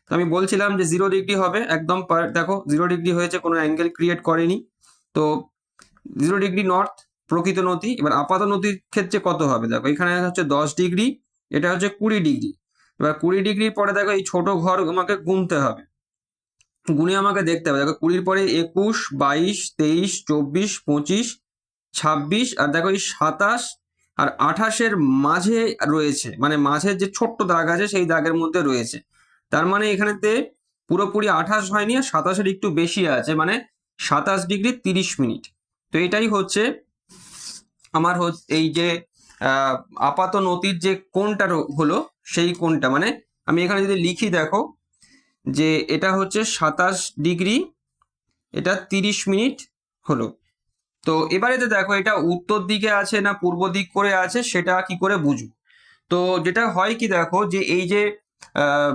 আমি বলছিলাম যে 0 ডিগ্রি হবে একদম, দেখো 0 ডিগ্রি হয়েছে, কোনো অ্যাঙ্গেল ক্রিয়েট করেনি। তো 0 ডিগ্রি নর্থ প্রকৃত নতি। এবার আপাত নতির ক্ষেত্রে কত হবে, দেখো এখানে হচ্ছে 10 ডিগ্রি, এটা হচ্ছে 20 ডিগ্রি। এবার 20 ডিগ্রির পরে দেখো এই ছোট ঘর আমাকে গুনতে হবে, গুনে আমাকে দেখতে হবে। দেখো 20-র পরে 21, 22, 23, 24, 25, 26, আর দেখো এই 27 আর 28-এর মাঝে রয়েছে, মানে মাঝের যে ছোট্ট দাগ আছে সেই দাগের মধ্যে রয়েছে। তার মানে এখানেতে পুরোপুরি 28 হয়নি, আর 27-এর একটু বেশি আছে, মানে 27 ডিগ্রি 30 মিনিট। তো এটাই হচ্ছে আমার এই যে আপাত নতির যে কোণটা হলো সেই কোণটা, মানে আমি এখানে যদি লিখি, দেখো যে এটা হচ্ছে 27 ডিগ্রি, এটা 30 মিনিট হলো। তো এবারে দেখো এটা উত্তর দিকে আছে না পূর্ব দিক করে আছে সেটা কি করে বুঝবো। তো যেটা হয় কি, দেখো যে আহ,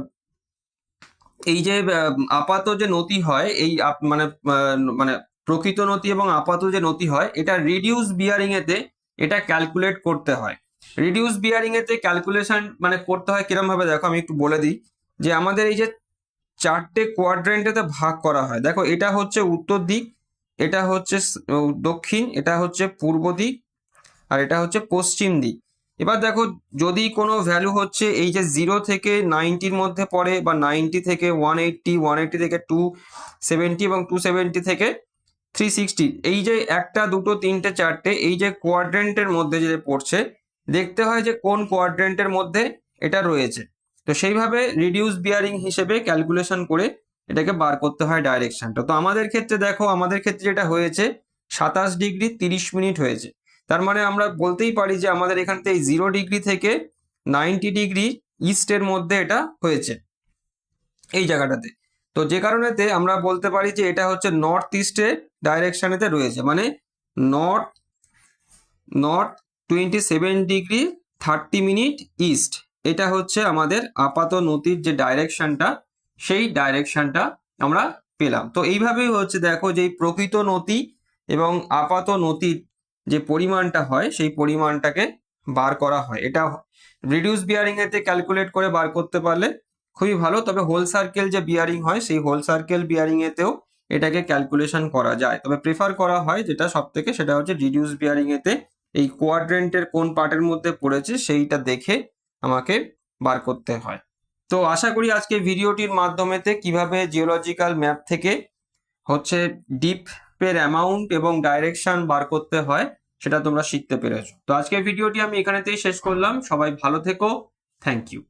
এই যে আপাত যে নতি হয় এই মানে মানে প্রকৃত নতি এবং আপাত যে নতি হয় এটা রিডিউস বিয়ারিং এতে এটা ক্যালকুলেট করতে হয়। রিডিউস বিয়ারিং এতে ক্যালকুলেশন মানে করতে হয় কিরম ভাবে, দেখো আমি একটু বলে দিই। যে আমাদের এই যে 4টে কোয়াড্রেন্টেতে ভাগ করা হয়, দেখো এটা হচ্ছে উত্তর দিক, এটা হচ্ছে দক্ষিণ, এটা হচ্ছে পূর্ব দিক, আর এটা হচ্ছে পশ্চিম দিক। এবার দেখো যদি কোনো ভ্যালু হচ্ছে এই যে 0 থেকে 90-র মধ্যে পড়ে, বা 90 থেকে 180, 180 থেকে 270 এবং 270 থেকে 360, এই যে একটা দুটো তিনটে চারটে এই যে কোয়াড্রেন্টের মধ্যে যে পড়ছে, দেখতে হয় যে কোন কোয়াড্রেন্টের মধ্যে এটা রয়েছে। তো সেইভাবে রিডিউস বিয়ারিং হিসেবে ক্যালকুলেশন করে এটাকে বার করতে হয় ডাইরেকশনটা। তো আমাদের ক্ষেত্রে দেখো, আমাদের ক্ষেত্রে যেটা হয়েছে 27 ডিগ্রি 30 মিনিট হয়েছে। তার মানে আমরা বলতেই পারি যে আমাদের এখান থেকে 0 ডিগ্রি থেকে 90 ডিগ্রি ইস্টের মধ্যে এটা হয়েছে এই জায়গাটাতে। তো যে কারণেতে আমরা বলতে পারি যে এটা হচ্ছে নর্থ ইস্টের ডাইরেকশনেতে রয়েছে, মানে north north 27 degree 30 minute east. এটা হচ্ছে আমাদের আপাত নতির যে ডাইরেকশনটা, সেই ডাইরেকশনটা আমরা পেলাম। তো এইভাবেই হচ্ছে দেখো যে এই প্রকৃত নতি এবং আপাত নতির যে পরিমাণটা হয় সেই পরিমাণটাকে বার করা হয়। এটা রিডিউস বিয়ারিং এতে ক্যালকুলেট করে বার করতে পারলে খুবই ভালো। তবে হোল সার্কেল যে বিয়ারিং হয় সেই হোল সার্কেল বিয়ারিং এতেও এটাকে ক্যালকুলেশন করা যায়, তবে প্রেফার করা হয় যেটা সব থেকে, সেটা হচ্ছে রিডিউস বিয়ারিং এতে এই কোয়াড্রেন্টের কোন পার্টের মধ্যে পড়েছে সেইটা দেখে আমাকে বার করতে হয়। তো আশা করি আজকে ভিডিওটির মাধ্যমেতে কিভাবে জিওলজিক্যাল ম্যাপ থেকে হচ্ছে ডিপের অ্যামাউন্ট এবং ডাইরেকশন বার করতে হয় সেটা তোমরা শিখতে পেরেছো। তো আজকের ভিডিওটি আমি এখানেতেই শেষ করলাম। সবাই ভালো থেকো। Thank you.